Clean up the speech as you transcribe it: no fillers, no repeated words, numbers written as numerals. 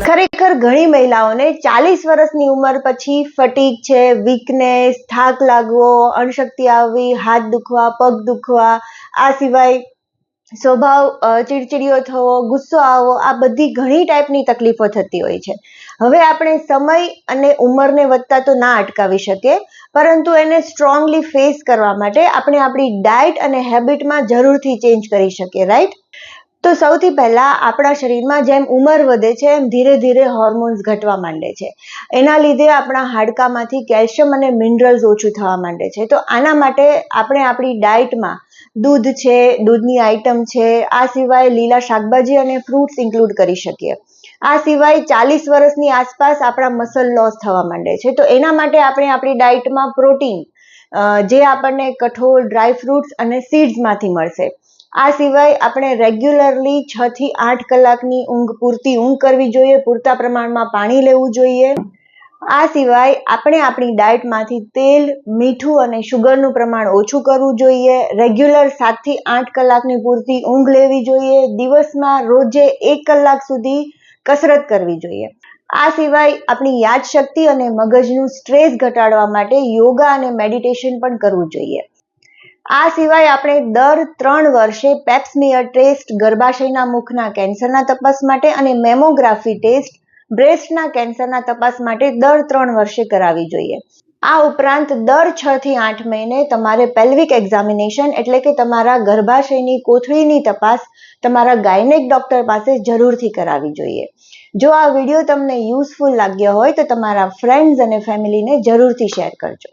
ખરેખર ઘણી મહિલાઓને 40 વર્ષની ઉંમર પછી ફટીગ છે, વીકનેસ, થાક લાગવો, અણશક્તિ આવવી, હાથ દુખવા, પગ દુખવા, આ સિવાય સ્વભાવ ચીડચીડિયો થવો, ગુસ્સો આવવો, આ બધી ઘણી ટાઈપની તકલીફો થતી હોય છે. હવે આપણે સમય અને ઉંમરને વધતા તો ના અટકાવી શકીએ, પરંતુ એને સ્ટ્રોંગલી ફેસ કરવા માટે આપણે આપણી ડાયટ અને હેબિટમાં જરૂરથી ચેન્જ કરી શકીએ, રાઈટ? તો સૌથી પહેલા આપણા શરીરમાં જેમ ઉંમર વધે છે એમ ધીરે ધીરે હોર્મોન્સ ઘટવા માંડે છે. એના લીધે આપણા હાડકામાંથી કેલ્શિયમ અને મિનરલ્સ ઓછું થવા માંડે છે. તો આના માટે આપણે આપણી ડાયટમાં દૂધ છે, દૂધની આઈટમ છે, આ સિવાય લીલા શાકભાજી અને ફ્રૂટ્સ ઇન્ક્લુડ કરી શકીએ. આ સિવાય 40 વર્ષની આસપાસ આપણા મસલ લોસ થવા માંડે છે. તો એના માટે આપણે આપણી ડાયટમાં પ્રોટીન, જે આપણને કઠોળ, ડ્રાય ફ્રૂટ્સ અને સીડ્સમાંથી મળશે. આ સિવાય આપણે રેગ્યુલરલી 6 થી 8 કલાકની પૂરતી ઊંઘ કરવી જોઈએ, પૂરતા પ્રમાણમાં પાણી લેવું જોઈએ. આ સિવાય આપણે આપણી ડાયટમાંથી તેલ, મીઠું અને શુગરનું પ્રમાણ ઓછું કરવું જોઈએ. રેગ્યુલર 7 થી 8 કલાકની પૂરતી ઊંઘ લેવી જોઈએ. દિવસમાં રોજે 1 કલાક સુધી કસરત કરવી જોઈએ. આ સિવાય આપણી યાદશક્તિ અને મગજનું સ્ટ્રેસ ઘટાડવા માટે યોગા અને મેડિટેશન પણ કરવું જોઈએ. આ સિવાય આપણે દર 3 વર્ષે પેપ્સમિયર ટેસ્ટ ગર્ભાશયના મુખના કેન્સરના તપાસ માટે અને મેમોગ્રાફી ટેસ્ટ બ્રેસ્ટના કેન્સરના તપાસ માટે દર 3 વર્ષે કરાવવી જોઈએ. આ ઉપરાંત દર 6 થી 8 મહિને તમારે પેલ્વિક એક્ઝામિનેશન એટલે કે તમારા ગર્ભાશયની કોથળીની તપાસ તમારા ગાયનેક ડોક્ટર પાસે જરૂરથી કરાવવી જોઈએ. જો આ વિડીયો તમને યુઝફુલ લાગ્યો હોય તો તમારા ફ્રેન્ડ્સ અને ફેમિલીને જરૂરથી શેર કરજો.